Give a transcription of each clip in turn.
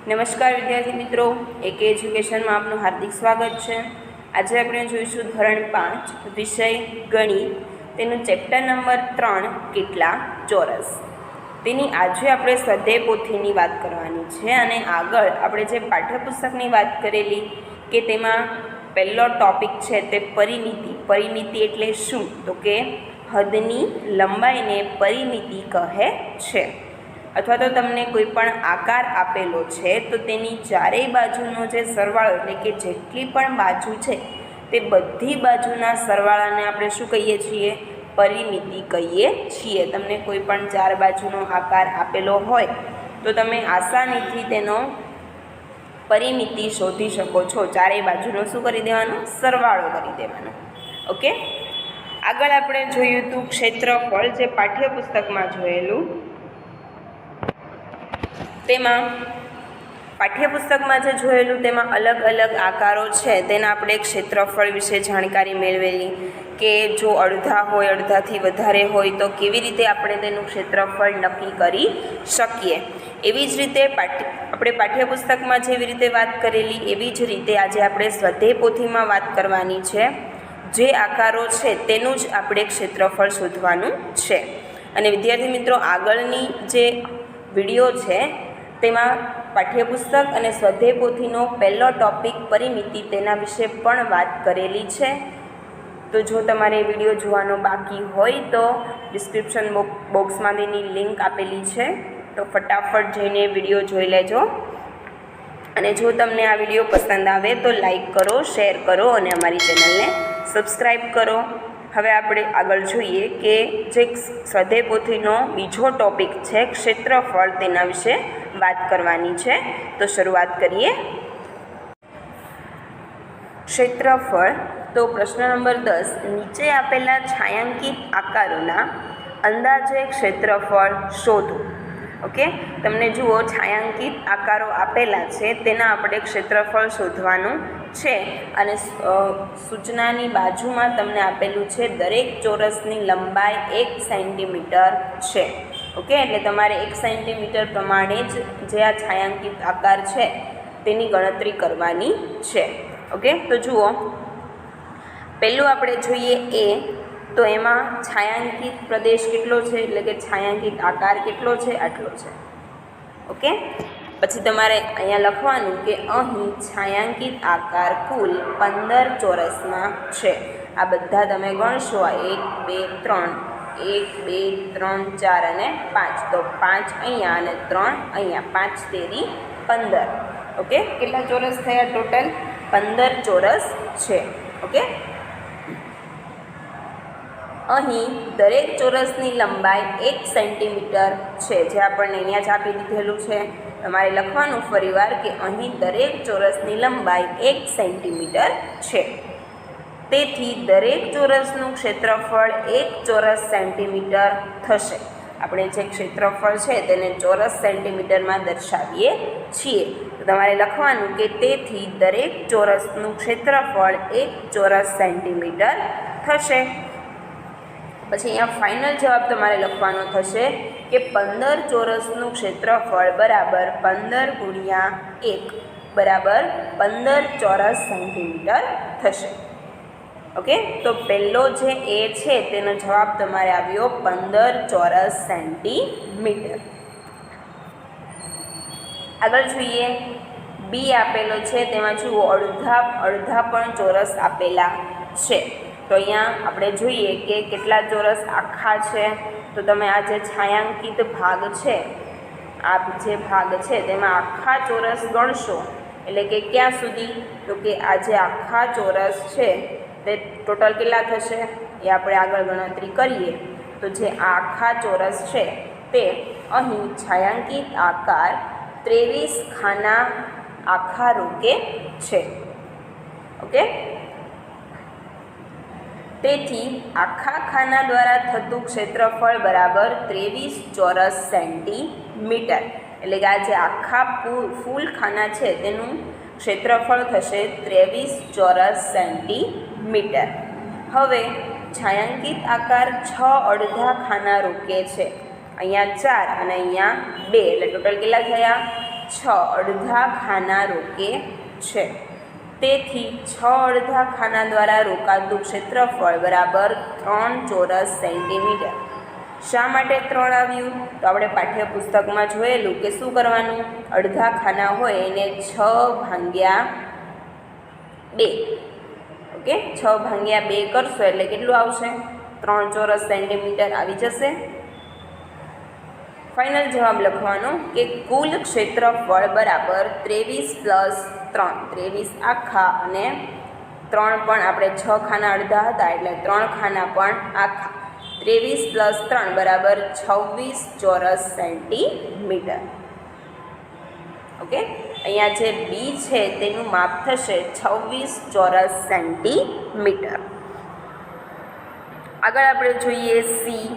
નમસ્કાર વિદ્યાર્થી મિત્રો, એક એજ્યુકેશનમાં આપનું હાર્દિક સ્વાગત છે। આજે આપણે જોઈશું ધોરણ 5 વિષય ગણિત, તેનું ચેપ્ટર નંબર 3 કેટલા ચોરસ। તેની આજે આપણે સ્વાધ્યાય પોથીની વાત કરવાની છે અને આગળ આપણે જે પાઠ્યપુસ્તકની વાત કરેલી કે તેમાં પહેલો ટોપિક છે તે પરિમિતિ। પરિમિતિ એટલે શું? તો કે હદની લંબાઈને પરિમિતિ કહે છે। અથવા તો તમને કોઈ પણ આકાર આપેલો છે તો તેની ચારેય બાજુનો જે સરવાળો એટલે કે જેટલી પણ બાજુ છે તે બધી બાજુના સરવાળાને આપણે શું કહીએ છીએ? પરિમિતિ કહીએ છીએ। તમને કોઈ પણ ચાર બાજુનો આકાર આપેલો હોય તો તમે આસાનીથી તેનો પરિમિતિ શોધી શકો છો। ચારેય બાજુનો શું કરી દેવાનો? સરવાળો કરી દેવાનો। ઓકે, આગળ આપણે જોયું હતું ક્ષેત્રફળ, જે પાઠ્યપુસ્તકમાં જોયેલું। તેમાં પાઠ્યપુસ્તકમાં જે જોયેલું તેમાં અલગ અલગ આકારો છે તેના આપણે ક્ષેત્રફળ વિશે જાણકારી મેળવેલી કે જો અડધા હોય, અડધાથી વધારે હોય તો કેવી રીતે આપણે તેનું ક્ષેત્રફળ નક્કી કરી શકીએ। એવી જ રીતે આપણે પાઠ્યપુસ્તકમાં જેવી રીતે વાત કરેલી એવી જ રીતે આજે આપણે સ્વાધ્યાય પોથીમાં વાત કરવાની છે। જે આકારો છે તેનું જ આપણે ક્ષેત્રફળ શોધવાનું છે। અને વિદ્યાર્થી મિત્રો, આગળની જે વિડીયો છે તેમાં પાઠ્યપુસ્તક અને સ્વાધ્યાય પોથીનો પહેલો ટૉપિક પરિમિતિ, તેના વિશે પણ વાત કરેલી છે। તો જો તમારે વિડીયો જોવાનો બાકી હોય તો ડિસ્ક્રિપ્શન બોક્સમાં તેની લિંક આપેલી છે, તો ફટાફટ જઈને વિડીયો જોઈ લેજો। અને જો તમને આ વિડીયો પસંદ આવે તો લાઈક કરો, શેર કરો અને અમારી ચેનલને સબસ્ક્રાઈબ કરો। હવે આપણે આગળ જોઈએ કે જે સ્વાધ્યાય પોથીનો બીજો ટૉપિક છે ક્ષેત્રફળ, તેના વિશે વાત કરવાની છે। તો શરૂઆત કરીએ। ક્ષેત્રફળ, તો પ્રશ્ન નંબર 10, નીચે આપેલા છાંયાંકિત આકારોના અંદાજે ક્ષેત્રફળ શોધો। ઓકે, તમને જુઓ છાંયાંકિત આકારો આપેલા છે તેના આપણે ક્ષેત્રફળ શોધવાનું છે। અને સૂચનાની બાજુમાં તમને આપેલું છે દરેક ચોરસની લંબાઈ 1 સેન્ટીમીટર છે। ઓકે, એટલે તમારે 1 સેન્ટીમીટર પ્રમાણે જ જે આ છાંયાંકિત આકાર છે તેની ગણતરી કરવાની છે। ઓકે, તો જુઓ પહેલું આપણે જોઈએ એ, તો એમાં છાંયાંકિત પ્રદેશ કેટલો છે એટલે કે છાંયાંકિત આકાર કેટલો છે? આટલો છે। ઓકે, પછી તમારે અહીંયા લખવાનું કે અહીં છાંયાંકિત આકાર કુલ 15 ચોરસમાં છે। આ બધા તમે ગણશો, 1 2 3, 1 2 3 4 અને 5, તો 5 અહીંયા અને 3 અહીંયા, 5 તેરી 15। ઓકે, કેટલા ચોરસ થયા? ટોટલ 15 ચોરસ છે। ઓકે, અહીં દરેક ચોરસની લંબાઈ 1 સેન્ટીમીટર છે, જે આપણને અહીંયા જ આપી દીધેલું છે। તમારે લખવાનું ફરીવાર કે અહીં દરેક ચોરસની લંબાઈ 1 સેન્ટીમીટર છે। તેથી દરેક ચોરસનું ક્ષેત્રફળ 1 ચોરસ સેન્ટીમીટર થશે। આપણે જે ક્ષેત્રફળ છે તેને ચોરસ સેન્ટીમીટરમાં દર્શાવીએ છીએ। તો તમારે લખવાનું કે તેથી દરેક ચોરસનું ક્ષેત્રફળ 1 ચોરસ સેન્ટીમીટર થશે। પછી અહીંયા ફાઇનલ જવાબ તમારે લખવાનો થશે કે 15 ચોરસનું ક્ષેત્રફળ બરાબર 15 ગુણ્યા 1 બરાબર 15 ચોરસ સેન્ટીમીટર થશે। ઓકે, તો પહેલો જે એ છે તેનો જવાબ તમારે આવ્યો 15 ચોરસ સેન્ટીમીટર। આગળ જોઈએ બી આપેલો છે, તેમાં જુઓ અડધા પણ ચોરસ આપેલા છે। તો અહીંયા આપણે જોઈએ કે કેટલા ચોરસ આખા છે। તો તમે આ જે છાંયાંકિત ભાગ છે, આ જે ભાગ છે તેમાં આખા ચોરસ ગણશો એટલે કે ક્યાં સુધી? તો કે આ જે આખા ચોરસ છે તે ટોટલ કેટલા થશે એ આપણે આગળ ગણતરી કરીએ। તો જે આખા ચોરસ છે તે અહીં છાંયાંકિત આકાર 23 ખાના આખા રૂપે છે। ઓકે, તેથી આખા ખાના દ્વારા થતું ક્ષેત્રફળ બરાબર 23 ચોરસ સેન્ટીમીટર। એટલે કે આ જે આખા ફૂલ ખાના છે તેનું ક્ષેત્રફળ થશે 23 ચોરસ સેન્ટીમીટર। હવે છાંયાંકિત આકાર 6 અડધા ખાના રોકે છે। અહીંયા 4 અને અહીંયા 2, એટલે ટોટલ કેટલા થયા? 6 અડધા ખાના રોકે છે. તેથી 6 અડધા ખાના દ્વારા રોકાતું ક્ષેત્રફળ બરાબર 3 ચોરસ સેન્ટીમીટર. શા માટે 3 આવ્યું? તો આપણે પાઠ્યપુસ્તકમાં જોયેલું કે શું કરવાનું, અડધા ખાના હોય એને 6/2. ઓકે, 6/2 કરશો એટલે કેટલું આવશે? 3 ચોરસ સેન્ટીમીટર આવી જશે. ફાઇનલ જવાબ લખવાનો કે કુલ ક્ષેત્રફળ બરાબર 23 + 3, 23 આખા અને 3 પણ આપણે 6 ખાના અડધા હતા એટલે 3 ખાના પણ આખા. 23 + 3 બરાબર 26 ચોરસ સેન્ટીમીટર. ઓકે, અહીંયા જે બી છે તેનું માપ થશે 26 ચોરસ સેન્ટીમીટર. આગળ આપણે જોઈએ સી.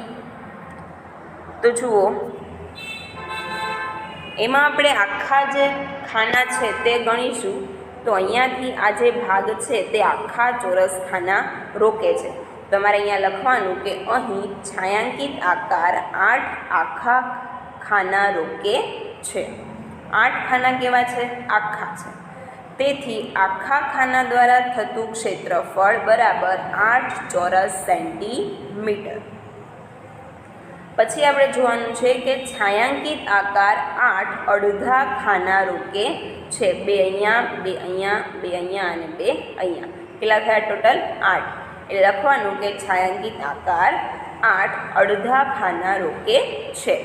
તો જુઓ, એમાં આપણે આખા જે ખાના છે તે ગણીશું. તો અહીંયાથી આ જે ભાગ છે તે આખા ચોરસ ખાના રોકે છે. તમારે અહીંયા લખવાનું કે અહીં છાયાંકિત આકાર 8 આખા ખાના રોકે છે. 8 ખાના કેવા છે? આખા છે. તેથી આખા ખાના દ્વારા થતું ક્ષેત્રફળ બરાબર 8 ચોરસ સેન્ટીમીટર. પછી આપણે જોવાનું છે કે છાયાંકિત આકાર 8 અડધા ખાના રોકે છે. 2 અહીંયા, 2 અહીંયા, 2 અહીંયા અને 2 અહીંયા. કેટલા થયા ટોટલ? 8. એટલે લખવાનું કે છાયાંકિત આકાર 8 અડધા ખાના રોકે છે.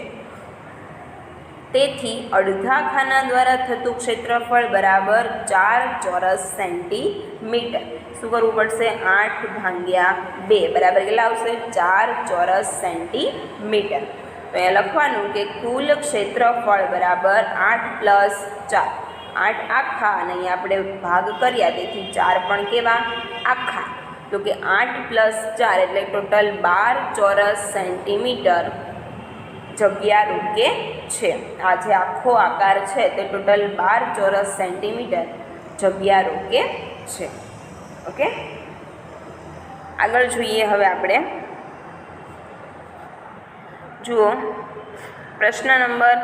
તેથી અડધા ખાના દ્વારા થતું ક્ષેત્રફળ બરાબર 4 ચોરસ સેન્ટીમીટર. શું કરવું પડશે? 8/2 બરાબર કેટલા આવશે? 4 ચોરસ સેન્ટીમીટર. તો અહીંયા લખવાનું કે કુલ ક્ષેત્રફળ બરાબર 8 + 4, 8 આખા અને અહીંયા આપણે ભાગ કર્યા તેથી 4 પણ કેવા? આખા. તો કે 8 + 4 એટલે ટોટલ 12 ચોરસ સેન્ટીમીટર જગ્યા રોકે છે. આ જે આખો આકાર છે તે ટોટલ 12 ચોરસ સેન્ટીમીટર જગ્યા રોકે છે. ઓકે, આગળ જોઈએ હવે આપણે. જુઓ, પ્રશ્ન નંબર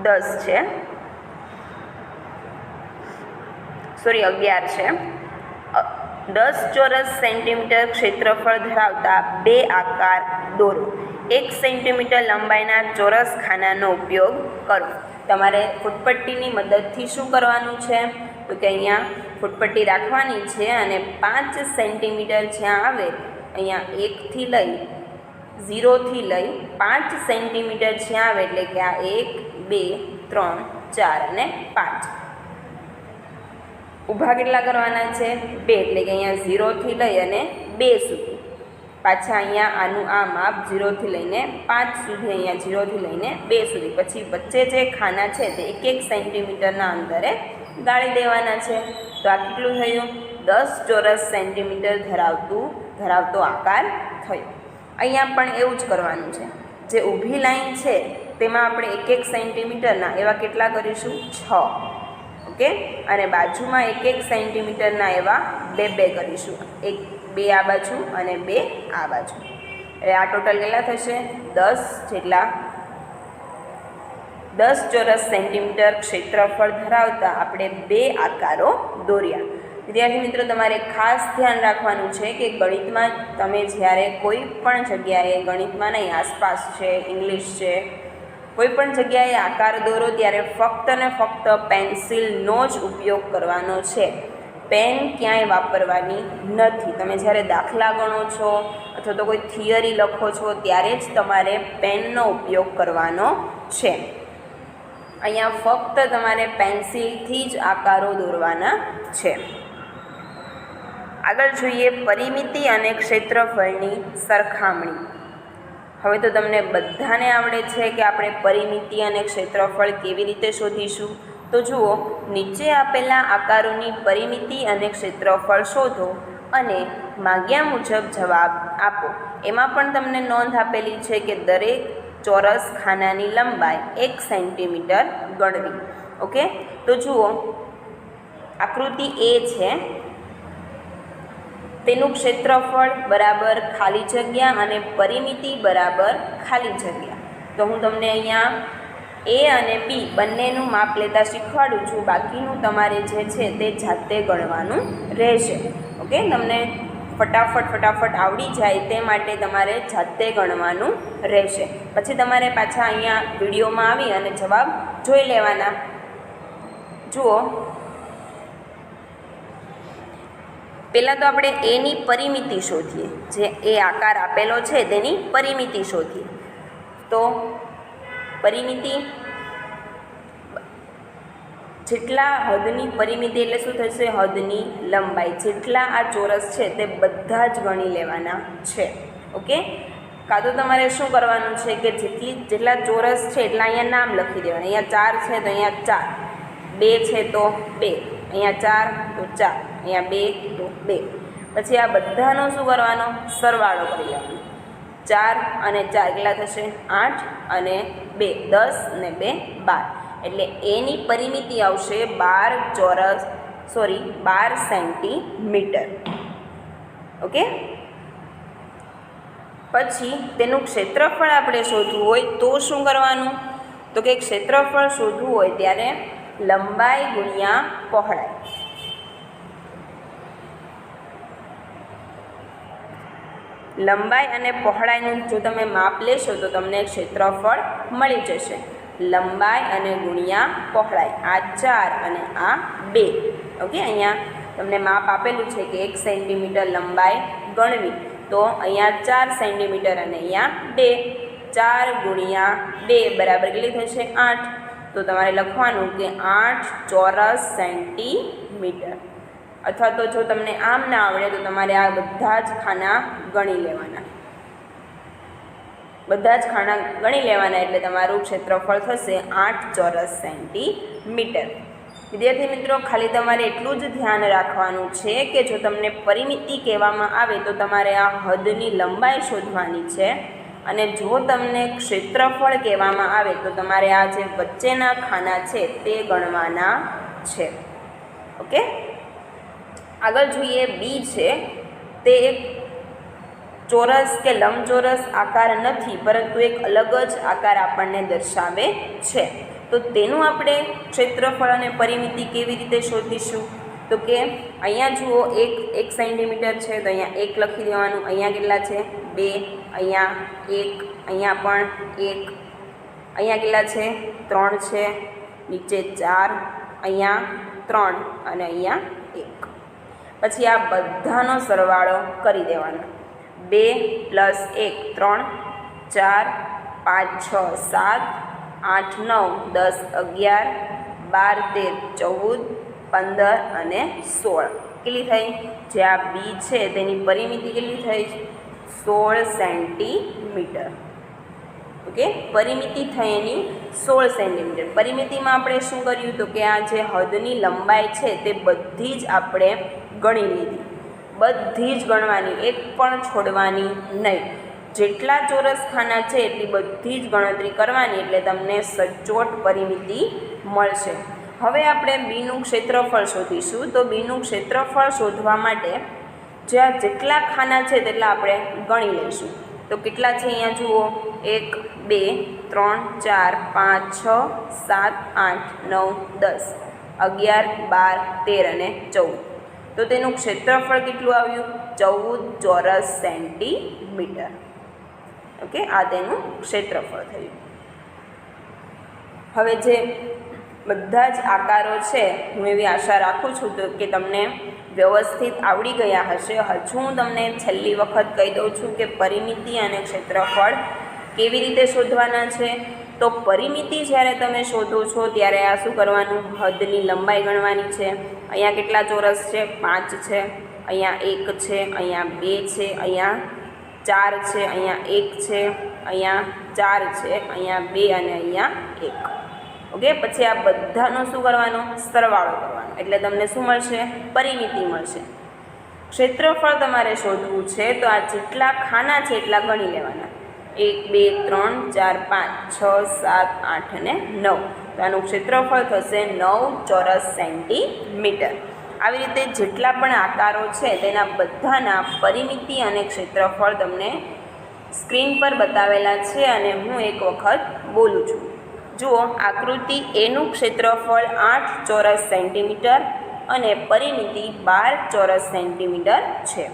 10 છે, સોરી 11 છે. 10 ચોરસ સેન્ટીમીટર ક્ષેત્રફળ ધરાવતા 2 આકાર દોરો. 1 સેન્ટીમીટર લંબાઈના ચોરસ ખાનાનો ઉપયોગ કરો. તમારે ફૂટપટ્ટીની મદદથી શું કરવાનું છે? તો કે અહીંયા ફૂટપટ્ટી રાખવાની છે અને 5 સેન્ટીમીટર જ્યાં આવે અહીંયા 1 થી લઈ 0 થી લઈ 5 સેન્ટીમીટર જ્યાં આવે એટલે કે આ 1, 2, 3, 4 અને 5. ઊભા કેટલા કરવાના છે? 2. એટલે કે અહીંયા 0 થી લઈ અને 2 સુધી. પાછા અહીંયા આનું આ માપ 0 થી લઈને 5 સુધી, અહીંયા 0 થી લઈને 2 સુધી. પછી વચ્ચે જે ખાના છે તે 1 સેન્ટીમીટરના અંતરે ગાળી દેવાના છે. તો આ કેટલું થયું? 10 ચોરસ સેન્ટીમીટર ધરાવતો આકાર થયો. અહીંયા પણ એવું જ કરવાનું છે. જે ઊભી લાઈન છે તેમાં આપણે 1 સેન્ટીમીટરના એવા કેટલા કરીશું? 6. ઓકે, અને બાજુમાં 1 સેન્ટીમીટરના એવા 2 કરીશું. 2 આ બાજુ અને 2 આ બાજુ. એટલે આ ટોટલ કેટલા થશે? 10 જેટલા 10 ચોરસ સેન્ટીમીટર ક્ષેત્રફળ ધરાવતા આપણે 2 આકારો દોર્યા. વિદ્યાર્થી મિત્રો, તમારે ખાસ ધ્યાન રાખવાનું છે કે ગણિતમાં તમે જ્યારે કોઈ પણ જગ્યાએ, ગણિતમાં નહીં, આસપાસ છે, ઇંગ્લિશ છે, કોઈ પણ જગ્યાએ આકાર દોરો ત્યારે ફક્ત ને ફક્ત પેન્સિલનો જ ઉપયોગ કરવાનો છે. પેન ક્યાંય વાપરવાની નથી. તમે જ્યારે દાખલા ગણો છો અથવા તો કોઈ થિયરી લખો છો ત્યારે જ તમારે પેનનો ઉપયોગ કરવાનો છે. અહીંયા ફક્ત તમારે પેન્સિલથી જ આકારો દોરવાના છે. આગળ જોઈએ પરિમિતિ અને ક્ષેત્રફળની સરખામણી. હવે તો તમને બધાને આવડે છે કે આપણે પરિમિતિ અને ક્ષેત્રફળ કેવી રીતે શોધીશું. તો જુઓ, નીચે આપેલા આકારોની પરિમિતિ અને ક્ષેત્રફળ શોધો અને માગ્યા મુજબ જવાબ આપો. એમાં પણ તમને નોંધ આપેલી છે કે દરેક ચોરસ ખાનાની લંબાઈ 1 સેન્ટીમીટર ગણવી. ઓકે, તો જુઓ, આકૃતિ એ છે, તેનું ક્ષેત્રફળ બરાબર ખાલી જગ્યા અને પરિમિતિ બરાબર ખાલી જગ્યા. તો હું તમને અહીંયા એ અને બી બંનેનું માપ લેતા શીખવાડું છું, બાકીનું તમારે જે છે તે જાતે ગણવાનું રહેશે. ઓકે, તમને ફટાફટ આવડી જાય તે માટે તમારે જાતે ગણવાનું રહેશે. પછી તમારે પાછા અહીંયા વિડીયોમાં આવી અને જવાબ જોઈ લેવાના. જુઓ, પહેલાં તો આપણે એની પરિમિતિ શોધીએ. જે એ આકાર આપેલો છે તેની પરિમિતિ શોધીએ. તો પરિમિતિ જેટલા હદની પરિમિતિ એટલે શું થશે? હદની લંબાઈ. જેટલા આ ચોરસ છે તે બધા જ ગણી લેવાના છે. ઓકે, કાં તો તમારે શું કરવાનું છે કે જેટલા ચોરસ છે એટલા અહીંયા નામ લખી દેવાના. અહીંયા 4 છે તો અહીંયા 4, 2 છે તો 2, અહીંયા 4 તો 4, અહીંયા 2 તો 2. પછી આ બધાનો શું કરવાનો? સરવાળો કરી લેવાનો. 4 અને 4 કેટલા થશે? 8 અને 2 10 અને 2 12. એટલે એની પરિમિતિ આવશે 12 સેન્ટીમીટર. ઓકે, પછી તેનું ક્ષેત્રફળ આપણે શોધવું હોય તો શું કરવાનું? તો કે ક્ષેત્રફળ શોધવું હોય ત્યારે લંબાઈ ગુણ્યા પહોળાઈ. લંબાઈ અને પહોળાઈનું જો તમે માપ લેશો તો તમને ક્ષેત્રફળ મળી જશે. લંબાઈ અને ગુણ્યા પહોળાઈ, આ 4 અને આ 2. ઓકે, અહીંયા તમને માપ આપેલું છે કે 1 સેન્ટીમીટર લંબાઈ ગણવી, તો અહીંયા 4 સેન્ટીમીટર અને અહીંયા 2. 4 ગુણ્યા 2 બરાબર કેટલી થશે? 8. તો તમારે લખવાનું કે 8 ચોરસ સેન્ટીમીટર. અથવા તો જો તમને આમ ના આવડે તો તમારે આ બધા જ ખાના ગણી લેવાના. બધા જ ખાના ગણી લેવાના એટલે તમારું ક્ષેત્રફળ થશે 8 ચોરસ સેન્ટીમીટર. વિદ્યાર્થી મિત્રો, ખાલી તમારે એટલું જ ધ્યાન રાખવાનું છે કે જો તમને પરિમિતિ કહેવામાં આવે તો તમારે આ હદની લંબાઈ શોધવાની છે, અને જો તમને ક્ષેત્રફળ કહેવામાં આવે તો તમારે આ જે વચ્ચેના ખાના છે તે ગણવાના છે. ઓકે, આગળ જોઈએ બી છે. તે એક ચોરસ કે લંબચોરસ આકાર નથી, પરંતુ એક અલગ જ આકાર આપણને દર્શાવે છે. તો તેનું આપણે ક્ષેત્રફળ અને પરિમિતિ કેવી રીતે શોધીશું? તો કે અહીંયા જુઓ, 1 સેન્ટીમીટર છે તો અહીંયા 1 લખી દેવાનું. અહીંયા કેટલા છે? 2, અહીંયા 1, અહીંયા પણ 1, અહીંયા કેટલા છે? 3 છે, નીચે 4, અહીંયા 3 અને અહીંયા 1. પછી આ બધાનો સરવાળો કરી દેવાનો. 2 + 1 3, 4 5 6 7 8 9 10 11 12 13 14 15 અને 16. કેટલી થઈ? જે આ બી છે તેની પરિમિતિ કેટલી થઈ? 16 સેન્ટીમીટર. ઓકે, પરિમિતિ થઈ એની 16 સેન્ટીમીટર. પરિમિતિમાં આપણે શું કર્યું? તો કે આ જે હદની લંબાઈ છે તે બધી જ આપણે ગણી લીધી. બધી જ ગણવાની, એક પણ છોડવાની નહીં. જેટલા ચોરસ ખાના છે એટલી બધી જ ગણતરી કરવાની, એટલે તમને સચોટ પરિમિતિ મળશે. હવે આપણે બીનું ક્ષેત્રફળ શોધીશું. તો બીનું ક્ષેત્રફળ શોધવા માટે જ્યાં જેટલા ખાના છે તેટલા આપણે ગણી લઈશું. તો કેટલા છે અહીંયા જુઓ? 1 2 3 4 5 6 7 8 9 10 11 12 13 અને 14. તો તેનું ક્ષેત્રફળ કેટલું આવ્યું? 14 ચોરસ સેન્ટીમીટર. ઓકે, આ તેનું ક્ષેત્રફળ થયું. હવે જે બધા જ આકારો છે, હું એવી આશા રાખું છું કે તમને વ્યવસ્થિત આવડી ગયા હશે. હજુ હું તમને છેલ્લી વખત કહી દઉં છું કે પરિમિતિ અને ક્ષેત્રફળ કેવી રીતે શોધવાના છે. તો પરિમિતિ જ્યારે તમે શોધો છો ત્યારે આ શું કરવાનું? હદની લંબાઈ ગણવાની છે. અહીંયા કેટલા ચોરસ છે? 5 છે, અહીંયા 1 છે, અહીંયા 2 છે, અહીંયા 4 છે, અહીંયા 1 છે, અહીંયા 4 છે, અહીંયા 2 અને અહીંયા 1. ઓકે, પછી આ બધાનો શું કરવાનો? સરવાળો કરવાનો. એટલે તમને શું મળશે? પરિમિતિ મળશે. ક્ષેત્રફળ તમારે શોધવું છે તો આ જેટલા ખાના છે એટલા ગણી લેવાના. 1 2 3 4 5 6 7 8 અને 9. તો આનું ક્ષેત્રફળ થશે 9 ચોરસ સેન્ટીમીટર. આવી રીતે જેટલા પણ આકારો છે તેના બધાના પરિમિતિ અને ક્ષેત્રફળ તમને સ્ક્રીન પર બતાવેલા છે અને હું એક વખત બોલું છું. જુઓ, આકૃતિ એનું ક્ષેત્રફળ 8 ચોરસ સેન્ટીમીટર અને પરિમિતિ 12 ચોરસ સેન્ટીમીટર છે.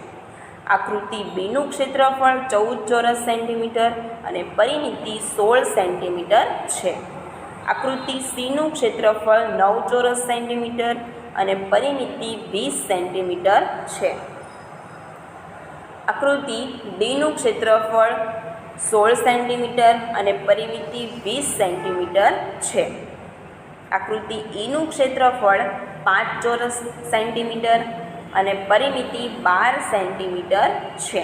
આકૃતિ બીનું ક્ષેત્રફળ 14 ચોરસ સેન્ટીમીટર અને પરિમિતિ 16 સેન્ટીમીટર છે. આકૃતિ સીનું ક્ષેત્રફળ 9 ચોરસ સેન્ટીમીટર અને પરિમિતિ 20 સેન્ટીમીટર છે. આકૃતિ ડીનું ક્ષેત્રફળ 16 સેન્ટીમીટર અને પરિમિતિ 20 સેન્ટીમીટર છે. આકૃતિ ઈનું ક્ષેત્રફળ 5 ચોરસ સેન્ટીમીટર અને પરિમિતિ 12 સેન્ટીમીટર છે.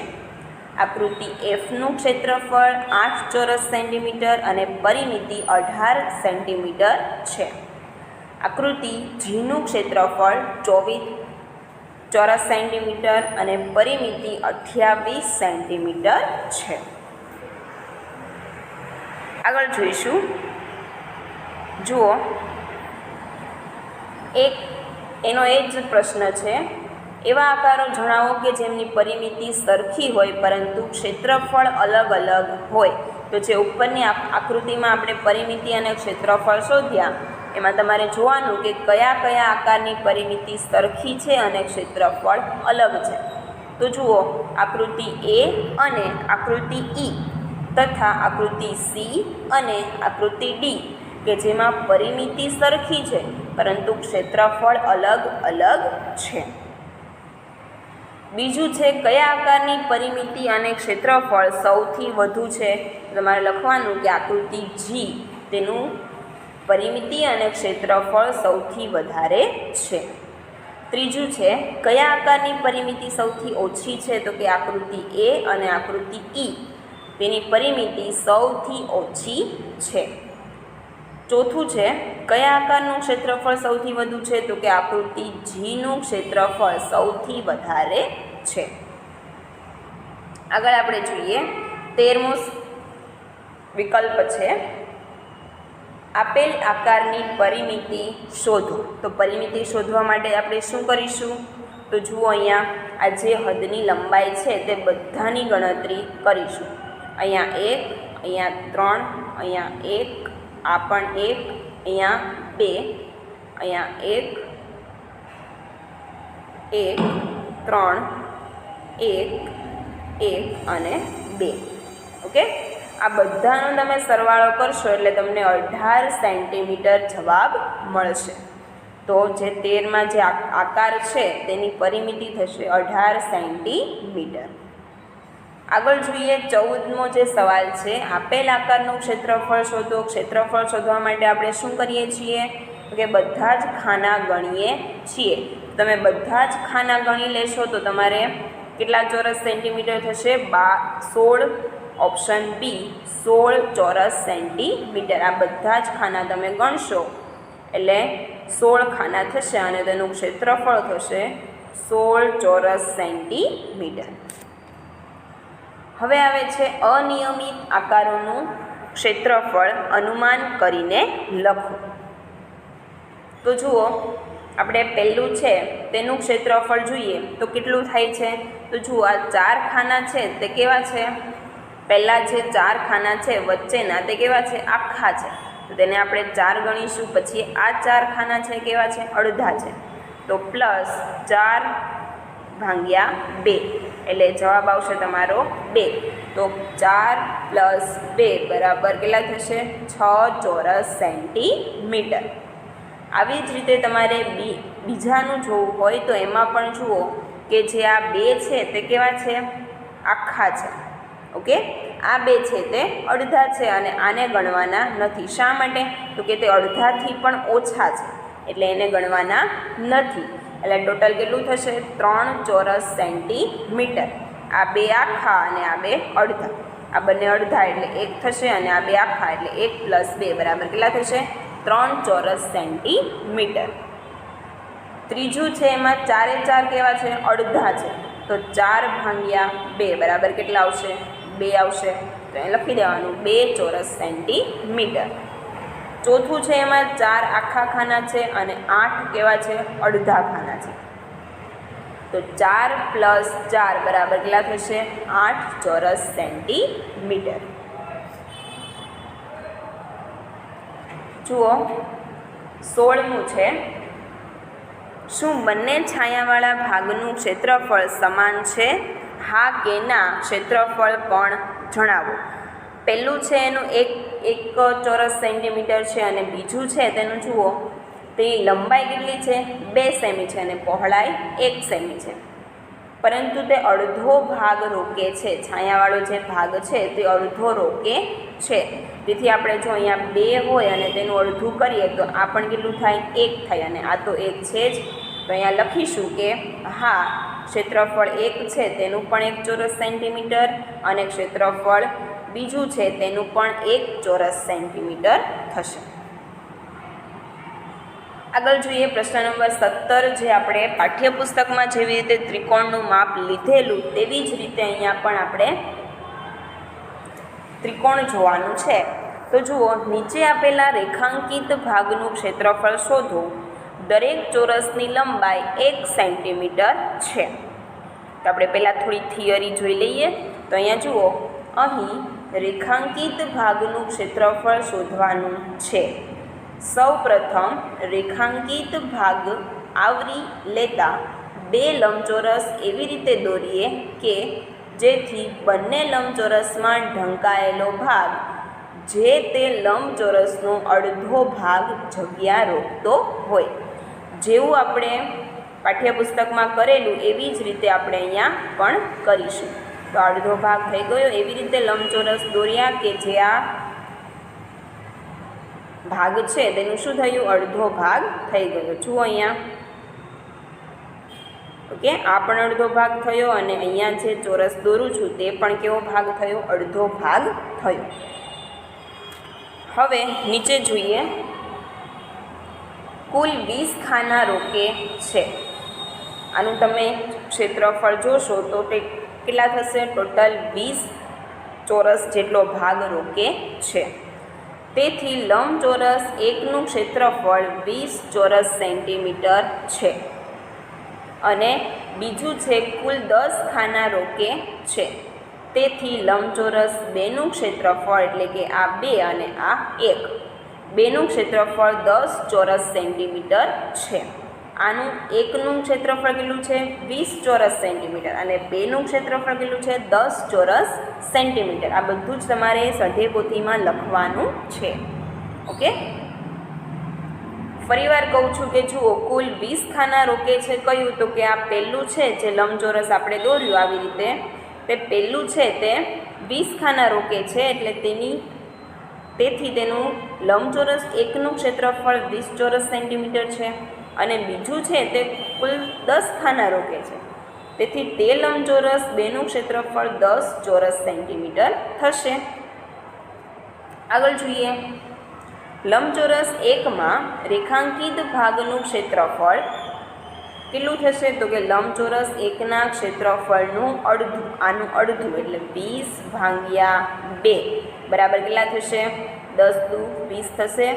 આકૃતિ એફનું ક્ષેત્રફળ 8 ચોરસ સેન્ટીમીટર અને પરિમિતિ 18 સેન્ટીમીટર છે. આકૃતિ જીનું ક્ષેત્રફળ 24 ચોરસ સેન્ટીમીટર અને પરિમિતિ 28 સેન્ટીમીટર છે. આગળ જોઈશું. જુઓ, એનો એ જ પ્રશ્ન છે. એવા આકારો જણાવો કે જેમની પરિમિતિ સરખી હોય પરંતુ ક્ષેત્રફળ અલગ અલગ હોય. તો જે ઉપરની આકૃતિમાં આપણે પરિમિતિ અને ક્ષેત્રફળ શોધ્યા, એમાં તમારે જોવાનું કે કયા કયા આકારની પરિમિતિ સરખી છે અને ક્ષેત્રફળ અલગ છે. તો જુઓ, આકૃતિ એ અને આકૃતિ ઈ તથા આકૃતિ સી અને આકૃતિ ડી કે જેમાં પરિમિતિ સરખી છે પરંતુ ક્ષેત્રફળ અલગ અલગ છે. બીજું છે, કયા આકારની પરિમિતિ અને ક્ષેત્રફળ સૌથી વધુ છે. તમારે લખવાનું કે આકૃતિ જી તેનું પરિમિતિ અને ક્ષેત્રફળ સૌથી વધારે છે. ત્રીજું છે, કયા આકારની પરિમિતિ સૌથી ઓછી છે. તો કે આકૃતિ એ અને આકૃતિ ઈ તેની પરિમિતિ સૌથી ઓછી છે. ચોથું છે, કયા આકારનું ક્ષેત્રફળ સૌથી વધુ છે. તો કે આકૃતિ જીનું ક્ષેત્રફળ સૌથી વધારે છે. આગળ આપણે જોઈએ 13મો વિકલ્પ છે, આપેલ આકારની પરિમિતિ શોધો. તો પરિમિતિ શોધવા માટે આપણે શું કરીશું. તો જુઓ, અહીંયા આ જે હદની લંબાઈ છે તે બધાની ગણતરી કરીશું. અહીંયા 1, અહીંયા 3, અહીંયા 1, આ પણ 1, અહીંયા 2, અહીંયા 1, 1, 3, 1, 1 અને 2. ઓકે, આ બધાનો તમે સરવાળો કરશો એટલે તમને 18 સેન્ટીમીટર જવાબ મળશે. તો જે 13માં જે આકાર છે તેની પરિમિતિ થશે 18 સેન્ટીમીટર. આગળ જોઈએ 14મો જે સવાલ છે, આપેલ આકારનું ક્ષેત્રફળ શોધો. ક્ષેત્રફળ શોધવા માટે આપણે શું કરીએ છીએ કે બધા જ ખાના ગણીએ છીએ. તમે બધા જ ખાના ગણી લેશો તો તમારે કેટલા ચોરસ સેન્ટીમીટર થશે. 16, ઓપ્શન બી 16 ચોરસ સેન્ટીમીટર. આ બધા જ ખાના તમે ગણશો એટલે 16 ખાના થશે અને તેનું ક્ષેત્રફળ થશે 16 ચોરસ સેન્ટીમીટર. હવે આવે છે અનિયમિત આકારોનું ક્ષેત્રફળ અનુમાન કરીને લખો. તો જુઓ, આપણે પહેલું છે તેનું ક્ષેત્રફળ જોઈએ તો કેટલું થાય છે. તો જુઓ, આ 4 ખાના છે તે કેવા છે. પહેલાં જે 4 ખાના છે વચ્ચેના તે કેવા છે, આખા છે. તો તેને આપણે 4 ગણીશું. પછી આ 4 ખાના છે કેવા છે, અડધા છે. તો +4 ભાગ્યા 2 એટલે જવાબ આવશે તમારો 2. તો 4 + 2 બરાબર કેટલા થશે, 6 ચોરસ સેન્ટીમીટર. આવી જ રીતે તમારે બીજાનું જોવું હોય તો એમાં પણ જુઓ કે જે આ 2 છે તે કેવા છે, આખા છે. ઓકે, આ 2 છે તે અડધા છે અને આને ગણવાના નથી. શા માટે. તો કે તે અડધાથી પણ ઓછા છે એટલે એને ગણવાના નથી. એટલે ટોટલ કેટલું થશે, 3 ચોરસ સેન્ટીમીટર. આ 2 આખા અને આ 2 અડધા. આ બંને અડધા એટલે 1 થશે અને આ 2 આખા એટલે 1 + 2 બરાબર કેટલા થશે, 3 ચોરસ સેન્ટીમીટર. ત્રીજું છે એમાં 4 એ 4 કેવા છે, અડધા છે. તો 4 ભાગ્યા 2 બરાબર કેટલા આવશે, 2 આવશે. તો એ લખી દેવાનું 2 ચોરસ સેન્ટીમીટર. ચોથું છે એમાં 4 આખા ખાના છે અને 8 કેવા છે, અડધા ખાના છે. તો 4 + 4 બરાબર કેટલા થશે, 8 ચોરસ સેન્ટીમીટર. જુઓ 16મું છે, શું બંને છાયાવાળા ભાગનું ક્ષેત્રફળ સમાન છે? હા કે ના, ક્ષેત્રફળ પણ જણાવો. પહેલું છે એનું એક ચોરસ સેન્ટીમીટર છે અને બીજું છે તેનું જુઓ તે લંબાઈ કેટલી છે 2 સેમી છે અને પહોળાઈ 1 સેમી છે, પરંતુ તે અડધો ભાગ રોકે છે. છાયાવાળો જે ભાગ છે તે અડધો રોકે છે. તેથી આપણે જો અહીંયા 2 હોય અને તેનું અડધું કરીએ તો આ પણ કેટલું થાય 1 થાય અને આ તો 1 છે જ. તો અહીંયા લખીશું કે હા, ક્ષેત્રફળ 1 છે તેનું પણ 1 ચોરસ સેન્ટીમીટર અને ક્ષેત્રફળ બીજું છે તેનું પણ 1 ચોરસ સેન્ટીમીટર થશે. આગળ જોઈએ પ્રશ્ન નંબર 17, જે આપણે પાઠ્યપુસ્તકમાં જેવી રીતે ત્રિકોણનું માપ લીધેલું તેવી જ રીતે અહીંયા પણ આપણે ત્રિકોણ જોવાનું છે. તો જુઓ, નીચે આપેલા રેખાંકિત ભાગનું ક્ષેત્રફળ શોધો. દરેક ચોરસની લંબાઈ 1 સેન્ટીમીટર છે. તો આપણે પહેલાં થોડી થિયરી જોઈ લઈએ. તો અહીંયા જુઓ, અહીં રેખાંકિત ભાગનું ક્ષેત્રફળ શોધવાનું છે. સૌ પ્રથમ રેખાંકિત ભાગ આવરી લેતા 2 લંબચોરસ એવી રીતે દોરીએ કે જેથી બંને લંબચોરસમાં ઢંકાયેલો ભાગ જે તે લંબચોરસનો અડધો ભાગ જગ્યા રોકતો હોય. જેવું આપણે પાઠ્યપુસ્તકમાં કરેલું એવી જ રીતે આપણે અહીંયા પણ કરીશું. તો અડધો ભાગ થઈ ગયો, એવી રીતે લંબચોરસ દોર્યા કે જે આ ભાગ છે તેનું શું થયું, અડધો ભાગ થઈ ગયો. જુઓ અહીંયા, ઓકે, આ પણ અડધો ભાગ થયો અને અહીંયા જે ચોરસ દોરું છું તે પણ કેવો ભાગ થયો, અડધો ભાગ થયો. હવે નીચે જોઈએ, કુલ 20 ખાના રોકે છે. આનું તમે ક્ષેત્રફળ જોશો તો તે કેટલા થશે, ટોટલ 20 ચોરસ જેટલો ભાગ રોકે છે. તેથી લંબચોરસ એકનું ક્ષેત્રફળ 20 ચોરસ સેન્ટીમીટર છે અને બીજું છે કુલ 10 ખાના રોકે છે. તેથી લંબચોરસ 2નું ક્ષેત્રફળ એટલે કે આ 2 અને આ 1, 2નું ક્ષેત્રફળ 10 ચોરસ સેન્ટીમીટર છે. આનું એકનું ક્ષેત્રફળ કેટલું છે, 20 ચોરસ સેન્ટીમીટર અને 2નું ક્ષેત્રફળ કેટલું છે, 10 ચોરસ સેન્ટીમીટર. આ બધું જ તમારે સઢેપોથીમાં લખવાનું છે. ઓકે, ફરીવાર કહું છું કે જુઓ, કુલ 20 ખાના રોકે છે. કયું, તો કે આ પહેલું છે જે લંબચોરસ આપણે દોર્યું આવી રીતે, તે પહેલું છે તે 20 ખાના રોકે છે એટલે તેથી તેનું લંબચોરસ એકનું ક્ષેત્રફળ 20 ચોરસ સેન્ટીમીટર છે અને બીજું છે તે કુલ 10 ખાના રોકે છે. તેથી તે લંબચોરસ 2નું ક્ષેત્રફળ 10 ચોરસ સેન્ટીમીટર થશે. આગળ જોઈએ, લંબચોરસ 1માં રેખાંકિત ભાગનું ક્ષેત્રફળ કેટલું થશે, તો કે લંબચોરસ 1ના ક્ષેત્રફળનું અડધું, આનું અડધું એટલે 20/2 બરાબર કેટલા થશે, 10 દુ 20 થશે,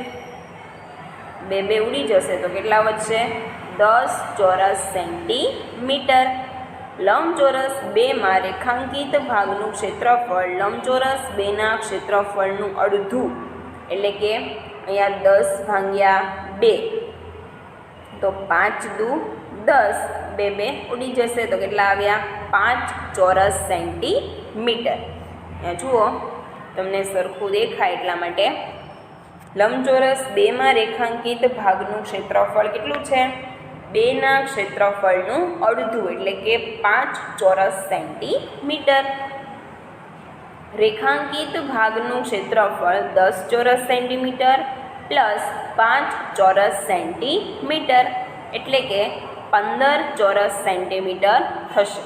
2 2 ઉડી જશે તો કેટલા વધશે, 10 ચોરસ સેન્ટીમીટર. લંબચોરસ 2માં રેખાંકિત ભાગનું ક્ષેત્રફળ લંબચોરસ 2ના ક્ષેત્રફળનું અડધું એટલે કે અહીંયા 10/2, તો 5 દુ 10, 2 2 ઉડી જશે તો કેટલા આવ્યા, 5 ચોરસ સેન્ટીમીટર. અહીંયા જુઓ, તમને સરખું દેખાય એટલા માટે લંબચોરસ 2માં રેખાંકિત ભાગનું ક્ષેત્રફળ કેટલું છે, 2ના ક્ષેત્રફળનું અડધું એટલે કે 5 ચોરસ સેન્ટીમીટર. રેખાંકિત ભાગનું ક્ષેત્રફળ 10 ચોરસ સેન્ટીમીટર પ્લસ 5 ચોરસ સેન્ટીમીટર એટલે કે 15 ચોરસ સેન્ટીમીટર થશે.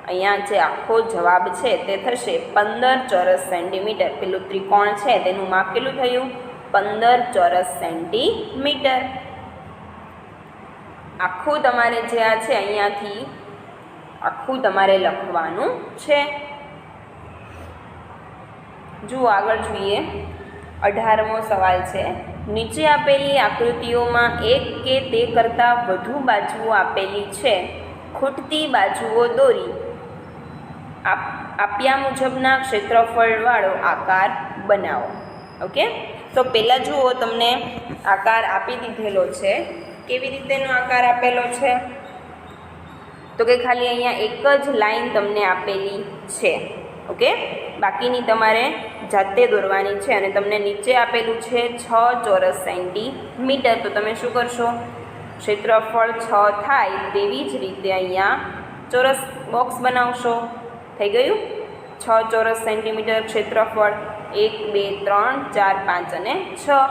અહીંયા જે આખો જવાબ છે તે થશે 15 ચોરસ સેન્ટીમીટર. પેલું ત્રિકોણ છે તેનું માપ કેટલું થયું, 15 ચોરસ સેન્ટીમીટર. આખું તમારે જે આ છે અહીંયાથી આખું તમારે લખવાનું છે. જુઓ આગળ જોઈએ, 18મો સવાલ છે. નીચે આપેલી આકૃતિઓમાં એક કે તે કરતાં વધુ બાજુઓ આપેલી છે. ખૂટતી બાજુઓ દોરી આપ્યા મુજબના ક્ષેત્રફળવાળો આકાર બનાવો. ઓકે, તો પહેલાં જુઓ, તમને આકાર આપી દીધેલો છે. કેવી રીતેનો આકાર આપેલો છે? તો કે ખાલી અહીંયા એક જ લાઈન તમને આપેલી છે. ઓકે, બાકીની તમારે જાતે દોરવાની છે. અને તમને નીચે આપેલું છે 6 ચોરસ સેન્ટીમીટર. તો તમે શું કરશો? ક્ષેત્રફળ 6 થાય તેવી જ રીતે અહીંયા ચોરસ બોક્સ બનાવશો. થઈ ગયું? 6 ચોરસ સેન્ટીમીટર ક્ષેત્રફળ. 1 2 3 4 5 અને 6.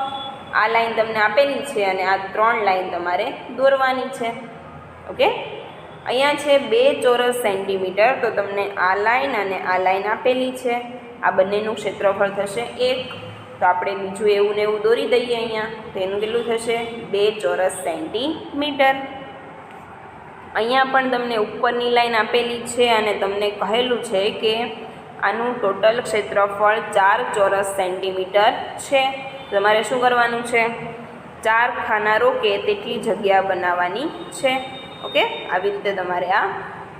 આ લાઈન તમને આપેલી છે અને આ 3 લાઈન તમારે દોરવાની છે. ઓકે, અહીંયા છે 2 ચોરસ સેન્ટીમીટર. તો તમને આ લાઈન અને આ લાઈન આપેલી છે. આ બંનેનું ક્ષેત્રફળ થશે 1. તો આપણે બીજું એવું ને એવું દોરી દઈએ અહીંયા. તો એનું કેટલું થશે? 2 ચોરસ સેન્ટીમીટર. અહીંયા પણ તમને ઉપરની લાઈન આપેલી છે અને તમને કહેલું છે કે આનું ટોટલ ક્ષેત્રફળ 4 ચોરસ સેન્ટીમીટર છે. તમારે શું કરવાનું છે? 4 ખાના રોકે તેટલી જગ્યા બનાવવાની છે. ઓકે, આવી રીતે તમારે આ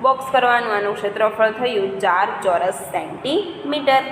બોક્સ કરવાનું. આનું ક્ષેત્રફળ થયું 4 ચોરસ સેન્ટીમીટર.